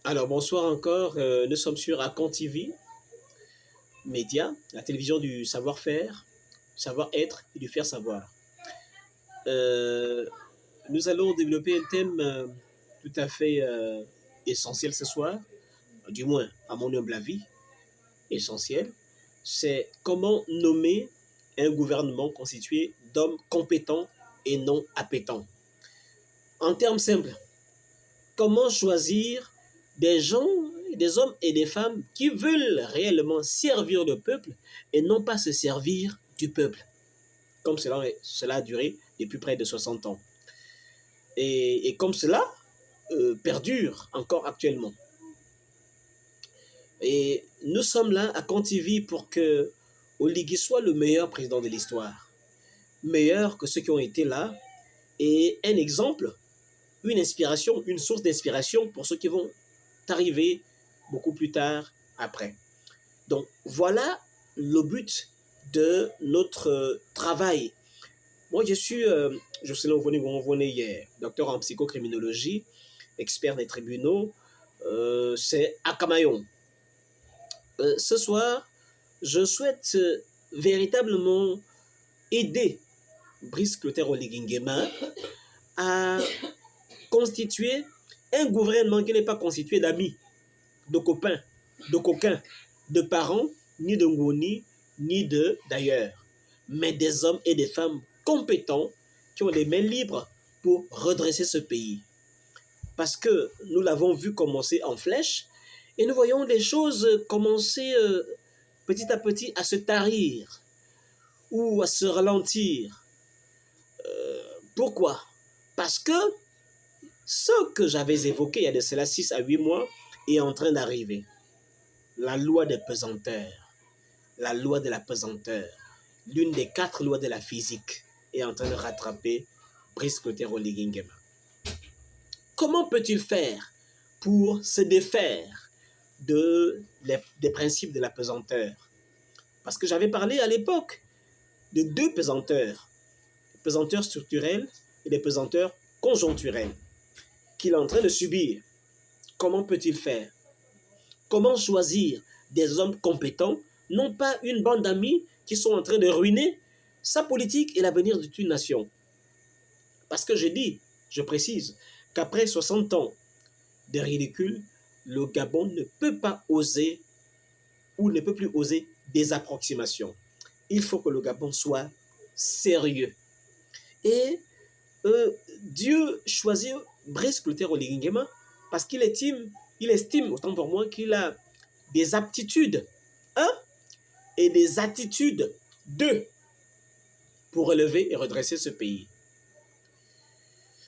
Alors bonsoir encore, nous sommes sur Akon TV, média, la télévision du savoir-faire, savoir-être et du faire savoir. Euh, Nous allons développer un thème tout à fait essentiel ce soir, du moins à mon humble avis, essentiel. C'est comment nommer un gouvernement constitué d'hommes compétents et non appétents. En termes simples, comment choisir des gens, des hommes et des femmes qui veulent réellement servir le peuple et non pas se servir du peuple, comme cela a duré depuis près de 60 ans. Et comme cela perdure encore actuellement. Et nous sommes là à Contivy pour que Oligui soit le meilleur président de l'histoire, meilleur que ceux qui ont été là, et un exemple, une inspiration, une source d'inspiration pour ceux qui vont arriver beaucoup plus tard après. Donc voilà le but de notre travail. Moi, je suis Jocelyn Ovone hier, docteur en psychocriminologie, expert des tribunaux. C'est à Camaillon. Ce soir, je souhaite véritablement aider Brice Clotaire Oligui Nguema à constituer un gouvernement qui n'est pas constitué d'amis, de copains, de coquins, de parents, ni de ngoni, ni d'ailleurs, mais des hommes et des femmes compétents qui ont les mains libres pour redresser ce pays. Parce que nous l'avons vu commencer en flèche et nous voyons les choses commencer petit à petit à se tarir ou à se ralentir. Pourquoi? Parce que ce que j'avais évoqué il y a de cela 6 à 8 mois est en train d'arriver. La loi des pesanteurs, la loi de la pesanteur, l'une des 4 lois de la physique est en train de rattraper Brice Clotaire Oligui Nguema. Comment peut-il faire pour se défaire des principes de la pesanteur? Parce que j'avais parlé à l'époque de 2 pesanteurs, des pesanteurs structurelles et des pesanteurs conjoncturelles, qu'il est en train de subir. Comment peut-il faire? Comment choisir des hommes compétents, non pas une bande d'amis qui sont en train de ruiner sa politique et l'avenir de toute nation? Parce que je précise, qu'après 60 ans de ridicule, le Gabon ne peut pas oser ou ne peut plus oser des approximations. Il faut que le Gabon soit sérieux. Et Dieu choisit Brice Clotaire Oligui Nguema parce qu'il estime, autant pour moi, qu'il a des aptitudes, et des attitudes, pour relever et redresser ce pays.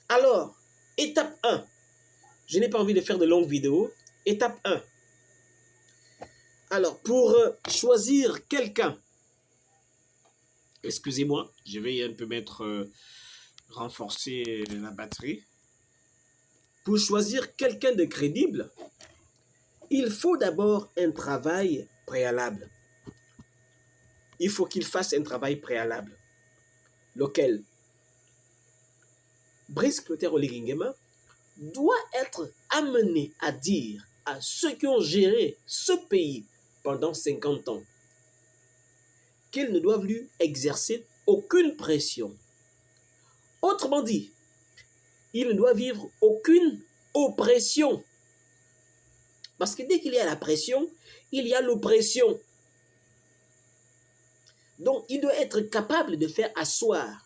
Alors, étape 1, je n'ai pas envie de faire de longues vidéos. Étape 1, alors pour choisir quelqu'un, excusez-moi, je vais un peu renforcer la batterie. Pour choisir quelqu'un de crédible, il faut d'abord un travail préalable. Il faut qu'il fasse un travail préalable, lequel Brice Clotaire Oligui Nguema doit être amené à dire à ceux qui ont géré ce pays pendant 50 ans qu'ils ne doivent lui exercer aucune pression. Autrement dit, il ne doit vivre aucune oppression. Parce que dès qu'il y a la pression, il y a l'oppression. Donc, il doit être capable de faire asseoir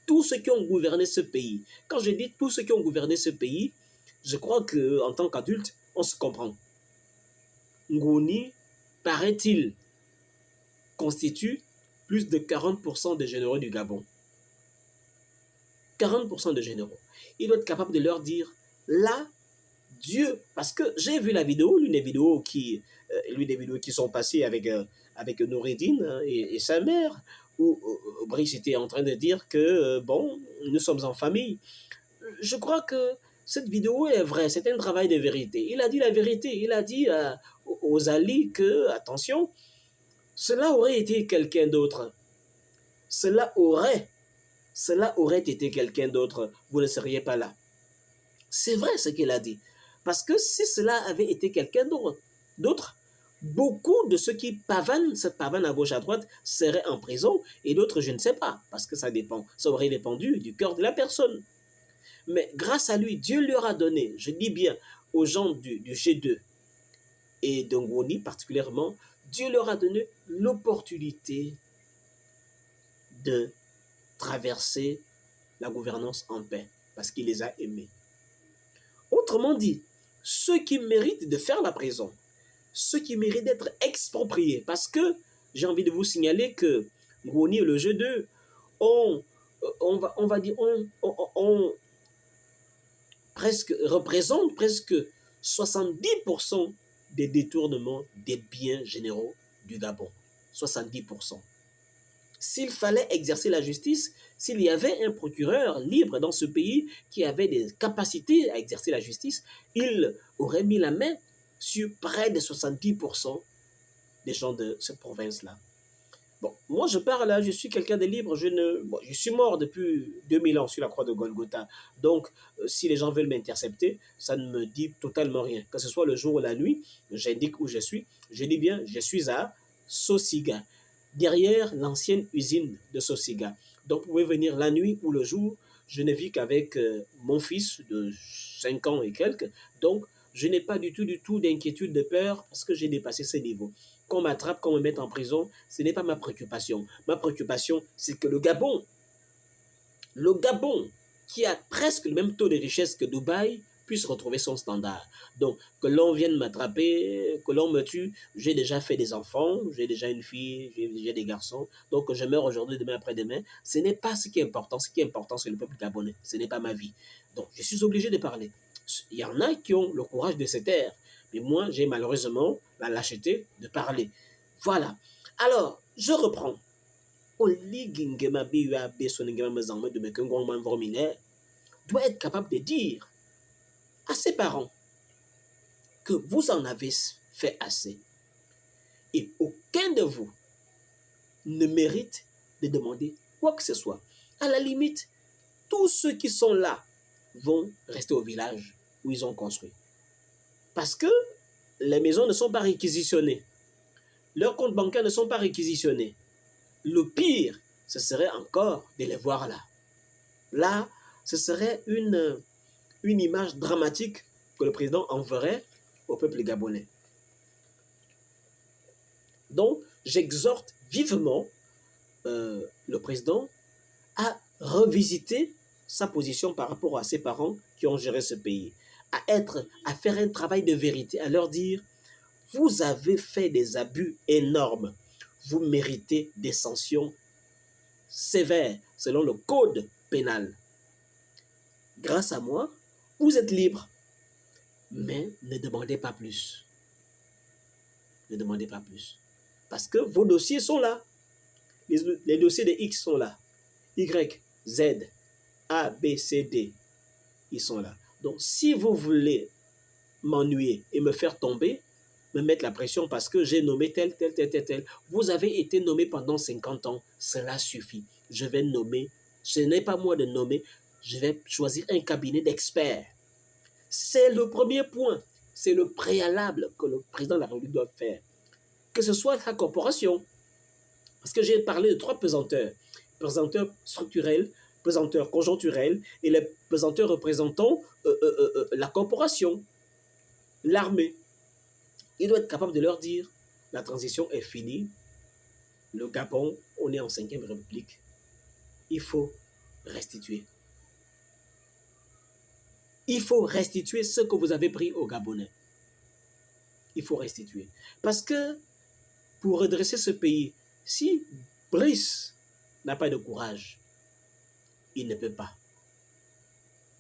tous ceux qui ont gouverné ce pays. Quand je dis tous ceux qui ont gouverné ce pays, je crois qu'en tant qu'adulte, on se comprend. Ngoni, paraît-il, constitue plus de 40% des généraux du Gabon. 40% de généraux. Il doit être capable de leur dire, là, Dieu, parce que j'ai vu la vidéo, l'une des vidéos qui sont passées avec Noureddine et sa mère, où Brice était en train de dire que, bon, nous sommes en famille. Je crois que cette vidéo est vraie, c'est un travail de vérité. Il a dit la vérité, il a dit aux alliés que, attention, cela aurait été quelqu'un d'autre. Cela aurait été quelqu'un d'autre, vous ne seriez pas là. C'est vrai ce qu'il a dit. Parce que si cela avait été quelqu'un d'autre, beaucoup de ceux qui se pavanent à gauche à droite seraient en prison et d'autres, je ne sais pas, parce que ça dépend. Ça aurait dépendu du cœur de la personne. Mais grâce à lui, Dieu leur a donné, je dis bien aux gens du G2 et de Ngoni particulièrement, Dieu leur a donné l'opportunité de traverser la gouvernance en paix parce qu'il les a aimés. Autrement dit, ceux qui méritent de faire la prison, ceux qui méritent d'être expropriés, parce que j'ai envie de vous signaler que Ngoni et le G2 on va dire, représente presque 70% des détournements des biens généraux du Gabon. 70%. S'il fallait exercer la justice, s'il y avait un procureur libre dans ce pays qui avait des capacités à exercer la justice, il aurait mis la main sur près de 70% des gens de cette province-là. Bon, moi je parle là, je suis quelqu'un de libre, je suis mort depuis 2000 ans sur la croix de Golgotha. Donc, si les gens veulent m'intercepter, ça ne me dit totalement rien. Que ce soit le jour ou la nuit, j'indique où je suis. Je dis bien, je suis à Sosiga, derrière l'ancienne usine de Sosiga. Donc, vous pouvez venir la nuit ou le jour. Je ne vis qu'avec mon fils de 5 ans et quelques. Donc, je n'ai pas du tout d'inquiétude, de peur, parce que j'ai dépassé ce niveau. Qu'on m'attrape, qu'on me mette en prison, ce n'est pas ma préoccupation. Ma préoccupation, c'est que le Gabon, qui a presque le même taux de richesse que Dubaï, puisse retrouver son standard. Donc, que l'on vienne m'attraper, que l'on me tue, j'ai déjà fait des enfants, j'ai déjà une fille, j'ai des garçons, donc que je meurs aujourd'hui, demain, après-demain, ce n'est pas ce qui est important. Ce qui est important, c'est le peuple gabonais, ce n'est pas ma vie. Donc, je suis obligé de parler. Il y en a qui ont le courage de se taire, mais moi, j'ai malheureusement la lâcheté de parler. Voilà. Alors, je reprends. Doit être capable de dire à ses parents que vous en avez fait assez. Et aucun de vous ne mérite de demander quoi que ce soit. À la limite, tous ceux qui sont là vont rester au village où ils ont construit. Parce que les maisons ne sont pas réquisitionnées. Leurs comptes bancaires ne sont pas réquisitionnés. Le pire, ce serait encore de les voir là. Là, ce serait une image dramatique que le président enverrait au peuple gabonais. Donc, j'exhorte vivement le président à revisiter sa position par rapport à ses parents qui ont géré ce pays, à faire un travail de vérité, à leur dire, vous avez fait des abus énormes, vous méritez des sanctions sévères selon le code pénal. Grâce à moi, vous êtes libre, mais ne demandez pas plus. Ne demandez pas plus. Parce que vos dossiers sont là. Les dossiers de X sont là. Y, Z, A, B, C, D, ils sont là. Donc, si vous voulez m'ennuyer et me faire tomber, me mettre la pression parce que j'ai nommé tel, vous avez été nommé pendant 50 ans, cela suffit. Je vais nommer, ce n'est pas moi de nommer, je vais choisir un cabinet d'experts. C'est le premier point, c'est le préalable que le président de la République doit faire. Que ce soit sa corporation, parce que j'ai parlé de 3 pesanteurs. Pesanteur structurel, pesanteur conjoncturel et les pesanteurs représentant la corporation, l'armée. Il doit être capable de leur dire, la transition est finie, le Gabon, on est en 5e République, il faut restituer. Il faut restituer ce que vous avez pris aux Gabonais. Il faut restituer. Parce que pour redresser ce pays, si Brice n'a pas de courage, il ne peut pas.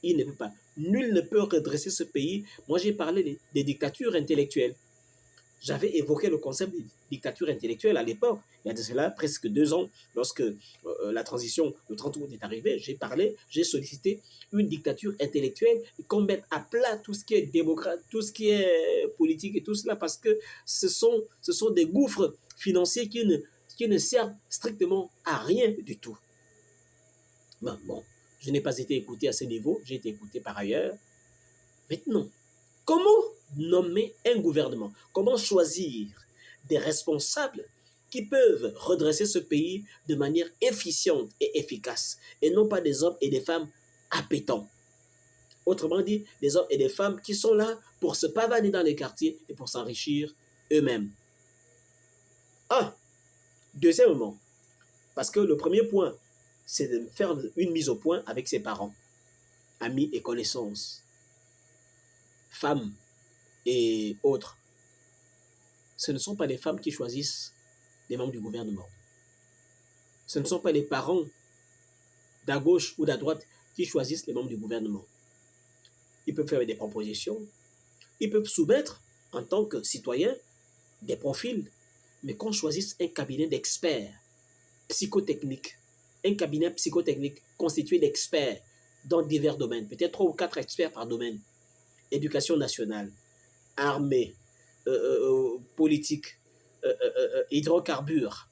Il ne peut pas. Nul ne peut redresser ce pays. Moi, j'ai parlé des dictatures intellectuelles. J'avais évoqué le concept de dictature intellectuelle à l'époque, il y a de cela presque 2 ans, lorsque la transition, le 30 août est arrivé, j'ai sollicité une dictature intellectuelle et qu'on mette à plat tout ce qui est démocrate, tout ce qui est politique et tout cela, parce que ce sont des gouffres financiers qui ne servent strictement à rien du tout. Bon, je n'ai pas été écouté à ce niveau, j'ai été écouté par ailleurs. Maintenant, Comment nommer un gouvernement? Comment choisir des responsables qui peuvent redresser ce pays de manière efficiente et efficace, et non pas des hommes et des femmes appétants. Autrement dit, des hommes et des femmes qui sont là pour se pavaner dans les quartiers et pour s'enrichir eux-mêmes. Deuxièmement, parce que le premier point, c'est de faire une mise au point avec ses parents, amis et connaissances, femmes et autres. Ce ne sont pas les femmes qui choisissent les membres du gouvernement. Ce ne sont pas les parents d'à gauche ou d'à droite qui choisissent les membres du gouvernement. Ils peuvent faire des propositions, ils peuvent soumettre en tant que citoyens des profils, mais qu'on choisisse un cabinet d'experts psychotechniques, un cabinet psychotechnique constitué d'experts dans divers domaines, peut-être 3 ou 4 experts par domaine, éducation nationale, armée, politique, hydrocarbures,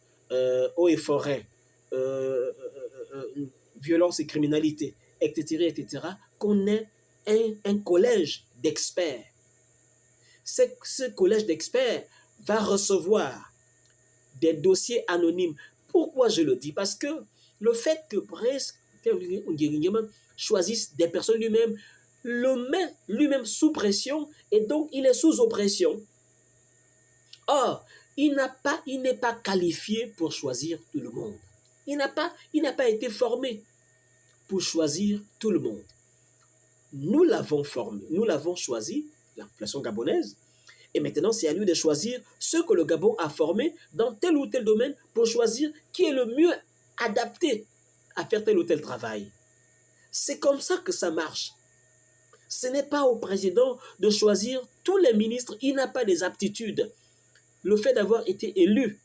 eau et forêt, violence et criminalité, etc., qu'on ait un collège d'experts. Ce collège d'experts va recevoir des dossiers anonymes. Pourquoi je le dis? Parce que le fait que presque choisisse des personnes lui-même, le met lui-même sous pression et donc il est sous oppression. Or, il n'est pas qualifié pour choisir tout le monde. Il n'a pas été formé pour choisir tout le monde. Nous l'avons formé, nous l'avons choisi, la population gabonaise, et maintenant c'est à lui de choisir ceux que le Gabon a formés dans tel ou tel domaine pour choisir qui est le mieux adapté à faire tel ou tel travail. C'est comme ça que ça marche. Ce n'est pas au président de choisir tous les ministres, il n'a pas des aptitudes. Le fait d'avoir été élu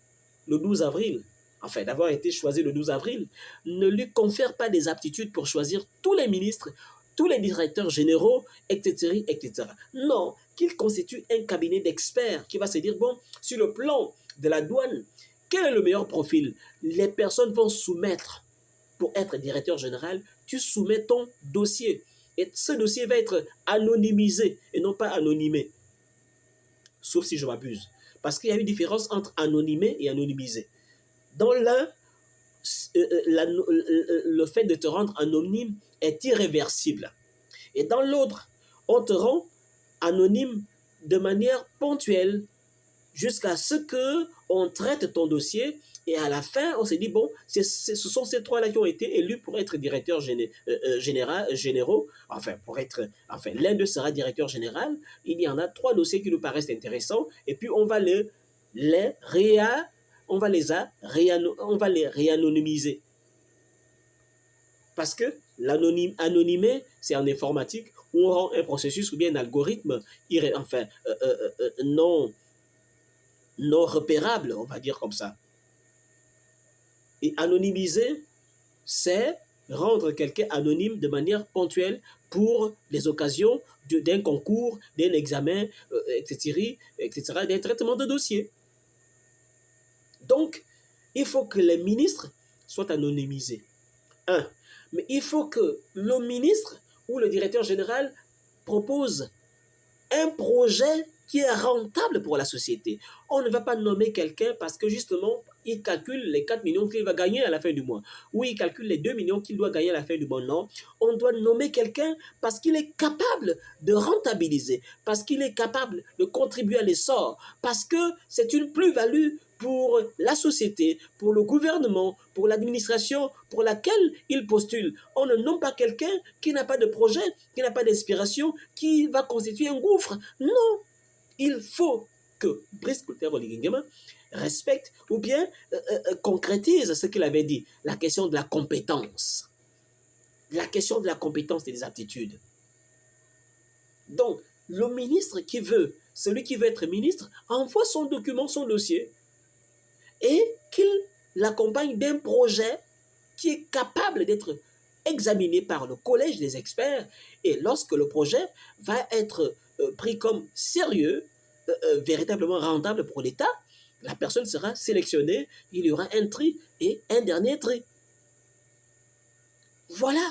le 12 avril, enfin d'avoir été choisi le 12 avril, ne lui confère pas des aptitudes pour choisir tous les ministres, tous les directeurs généraux, etc., etc. Non, qu'il constitue un cabinet d'experts qui va se dire, bon, sur le plan de la douane, quel est le meilleur profil? Les personnes vont soumettre, pour être directeur général, tu soumets ton dossier. Et ce dossier va être anonymisé et non pas anonymé. Sauf si je m'abuse. Parce qu'il y a une différence entre anonymer et anonymiser. Dans l'un, le fait de te rendre anonyme est irréversible. Et dans l'autre, on te rend anonyme de manière ponctuelle jusqu'à ce qu'on traite ton dossier et à la fin, on s'est dit, bon, ce sont ces trois-là qui ont été élus pour être directeurs généraux. Enfin, l'un d'eux sera directeur général. Il y en a 3 dossiers qui nous paraissent intéressants et puis on va les réanonymiser. Parce que l'anonymer, c'est en informatique où on rend un processus ou bien un algorithme non repérable, on va dire comme ça. Et anonymiser, c'est rendre quelqu'un anonyme de manière ponctuelle pour les occasions d'un concours, d'un examen, etc., d'un traitement de dossier. Donc, il faut que les ministres soient anonymisés. Mais il faut que le ministre ou le directeur général propose un projet qui est rentable pour la société. On ne va pas nommer quelqu'un parce que justement, il calcule les 4 millions qu'il va gagner à la fin du mois. Ou il calcule les 2 millions qu'il doit gagner à la fin du mois. Non, on doit nommer quelqu'un parce qu'il est capable de rentabiliser, parce qu'il est capable de contribuer à l'essor, parce que c'est une plus-value pour la société, pour le gouvernement, pour l'administration pour laquelle il postule. On ne nomme pas quelqu'un qui n'a pas de projet, qui n'a pas d'inspiration, qui va constituer un gouffre. Non, il faut que Brice Clotaire Oligui Nguema respecte ou bien concrétise ce qu'il avait dit, la question de la compétence. La question de la compétence et des aptitudes. Donc, le ministre celui qui veut être ministre, envoie son document, son dossier, et qu'il l'accompagne d'un projet qui est capable d'être examiné par le collège des experts. Et lorsque le projet va être pris comme sérieux, véritablement rentable pour l'État, la personne sera sélectionnée, il y aura un tri et un dernier tri. Voilà.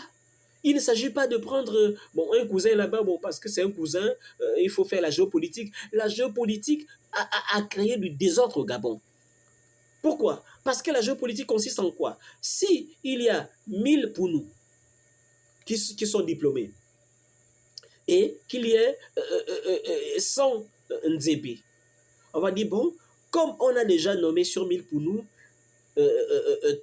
Il ne s'agit pas de prendre bon, un cousin là-bas, bon, parce que c'est un cousin, il faut faire la géopolitique. La géopolitique a créé du désordre au Gabon. Pourquoi? Parce que la géopolitique consiste en quoi? Si il y a 1000 Pounous qui sont diplômés et qu'il y ait 100 Nzébi, on va dire, bon, comme on a déjà nommé sur 1000 Pounous,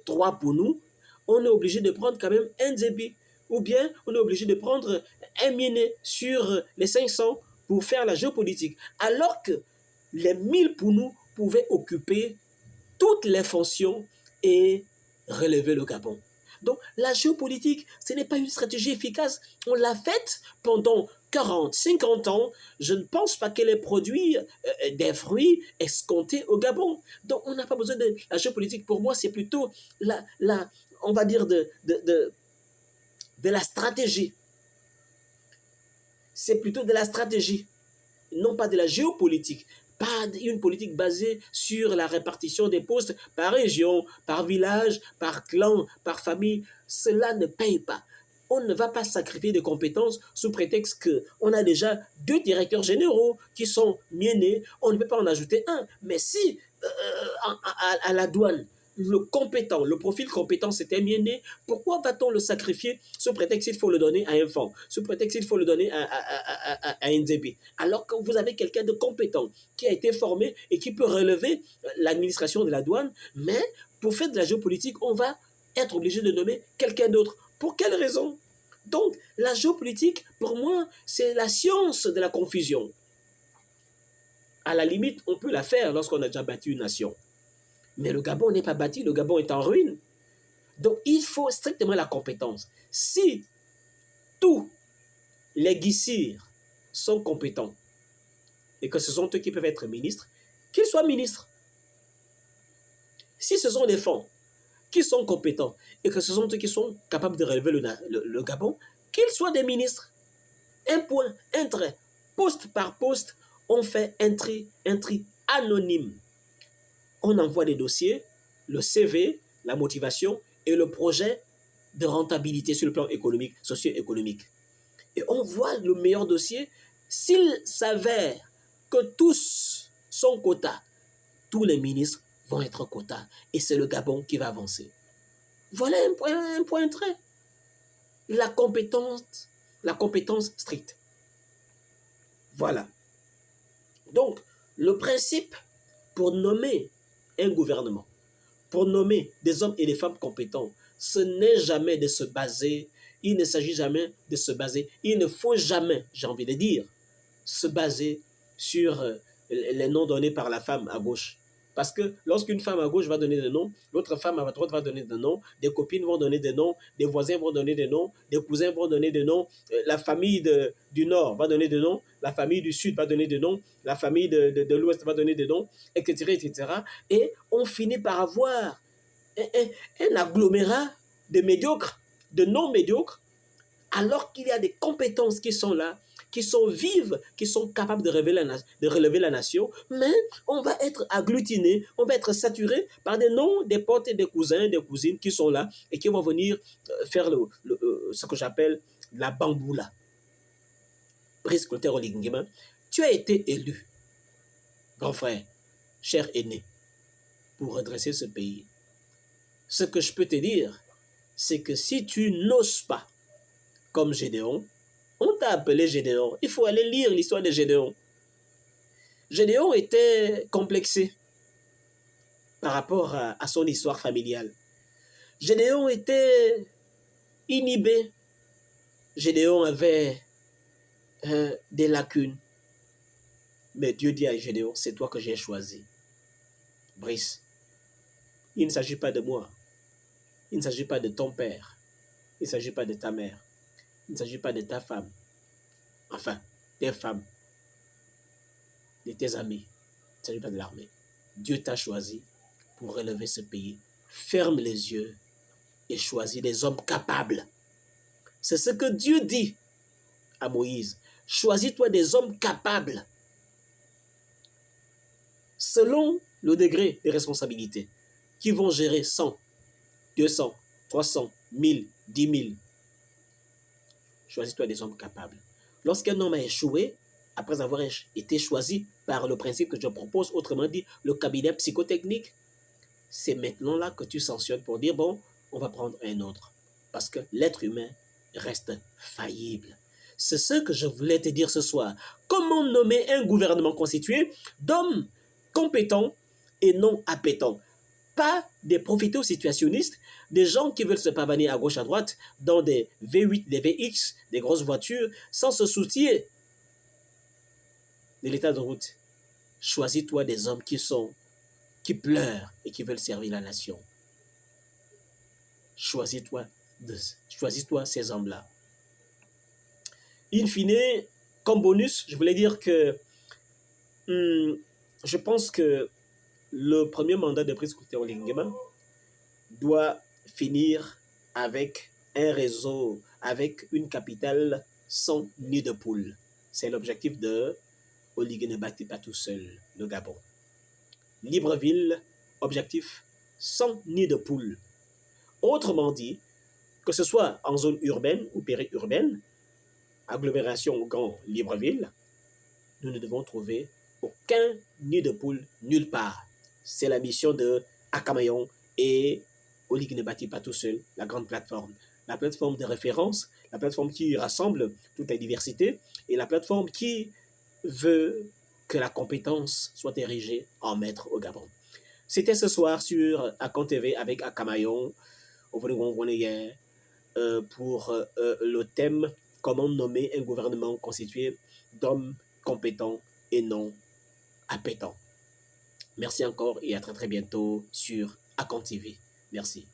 3 Pounous, on est obligé de prendre quand même un Nzébi. Ou bien on est obligé de prendre un Miné sur les 500 pour faire la géopolitique. Alors que les 1000 Pounous pouvaient occuper toutes les fonctions et relever le Gabon. Donc la géopolitique, ce n'est pas une stratégie efficace. On l'a faite pendant 40, 50 ans. Je ne pense pas qu'elle ait produit des fruits escomptés au Gabon. Donc on n'a pas besoin de la géopolitique. Pour moi, c'est plutôt on va dire de la stratégie. C'est plutôt de la stratégie, non pas de la géopolitique. Pas une politique basée sur la répartition des postes par région, par village, par clan, par famille. Cela ne paye pas. On ne va pas sacrifier des compétences sous prétexte qu'on a déjà 2 directeurs généraux qui sont miennés. On ne peut pas en ajouter un. Mais si à la douane, le profil compétent c'était mienné, pourquoi va-t-on le sacrifier sous prétexte qu'il faut le donner à un fonds, sous prétexte qu'il faut le donner à un Nzébi, alors que vous avez quelqu'un de compétent qui a été formé et qui peut relever l'administration de la douane, mais pour faire de la géopolitique, on va être obligé de nommer quelqu'un d'autre. Pour quelle raison? Donc, la géopolitique, pour moi, c'est la science de la confusion. À la limite, on peut la faire lorsqu'on a déjà battu une nation. Mais le Gabon n'est pas bâti, le Gabon est en ruine. Donc il faut strictement la compétence. Si tous les guissirs sont compétents et que ce sont eux qui peuvent être ministres, qu'ils soient ministres. Si ce sont des fonds qui sont compétents et que ce sont eux qui sont capables de relever le Gabon, qu'ils soient des ministres. Un point, un trait, poste par poste, on fait un tri anonyme. On envoie des dossiers, le CV, la motivation et le projet de rentabilité sur le plan économique, socio-économique. Et on voit le meilleur dossier. S'il s'avère que tous sont quotas, tous les ministres vont être quotas. Et c'est le Gabon qui va avancer. Voilà un point trait. La compétence stricte. Voilà. Donc, le principe pour nommer un gouvernement, pour nommer des hommes et des femmes compétents, ce n'est jamais de se baser, il ne s'agit jamais de se baser, il ne faut jamais, j'ai envie de dire, se baser sur les noms donnés par la femme à gauche. Parce que lorsqu'une femme à gauche va donner des noms, l'autre femme à droite va donner des noms, des copines vont donner des noms, des voisins vont donner des noms, des cousins vont donner des noms, la famille du Nord va donner des noms, la famille du Sud va donner des noms, la famille de l'Ouest va donner des noms, etc., etc. Et on finit par avoir un agglomérat de médiocres, de non médiocres, alors qu'il y a des compétences qui sont là, qui sont vives, qui sont capables de relever la nation, mais on va être agglutiné, on va être saturé par des noms, des potes et des cousins, des cousines qui sont là et qui vont venir faire ce que j'appelle la bamboula. Brice Clotaire Oligui, tu as été élu, grand frère, cher aîné, pour redresser ce pays. Ce que je peux te dire, c'est que si tu n'oses pas, comme Gédéon, on t'a appelé Gédéon. Il faut aller lire l'histoire de Gédéon. Gédéon était complexé par rapport à son histoire familiale. Gédéon était inhibé. Gédéon avait des lacunes. Mais Dieu dit à Gédéon, c'est toi que j'ai choisi. Brice, il ne s'agit pas de moi. Il ne s'agit pas de ton père. Il ne s'agit pas de ta mère. Il ne s'agit pas de ta femme. Enfin, des femmes. De tes amis. Il ne s'agit pas de l'armée. Dieu t'a choisi pour relever ce pays. Ferme les yeux et choisis des hommes capables. C'est ce que Dieu dit à Moïse. Choisis-toi des hommes capables. Selon le degré de responsabilité, qui vont gérer 100, 200, 300, 1000, 10 000. Choisis-toi des hommes capables. Lorsqu'un homme a échoué, après avoir été choisi par le principe que je propose, autrement dit, le cabinet psychotechnique, c'est maintenant là que tu sanctionnes pour dire, bon, on va prendre un autre. Parce que l'être humain reste faillible. C'est ce que je voulais te dire ce soir. Comment nommer un gouvernement constitué d'hommes compétents et non appétents? Pas des profiteurs situationnistes, des gens qui veulent se pavaner à gauche à droite dans des V8, des VX, des grosses voitures, sans se soucier de l'état de route. Choisis-toi des hommes qui pleurent et qui veulent servir la nation. Choisis-toi ces hommes-là. In fine, comme bonus, je voulais dire que je pense que le premier mandat de Brice Clotaire Lingema doit finir avec un réseau, avec une capitale sans nid de poule. C'est l'objectif de Oligui ne bâtit pas tout seul le Gabon. Libreville, objectif sans nid de poule. Autrement dit, que ce soit en zone urbaine ou périurbaine, agglomération ou Grand Libreville, nous ne devons trouver aucun nid de poule nulle part. C'est la mission de Akamayon et Oligui ne bâtit pas tout seul, la grande plateforme. La plateforme de référence, la plateforme qui rassemble toute la diversité et la plateforme qui veut que la compétence soit érigée en maître au Gabon. C'était ce soir sur Akon TV avec Akamayon, pour le thème « Comment nommer un gouvernement constitué d'hommes compétents et non appétants ». Merci encore et à très très bientôt sur Akon TV. Merci.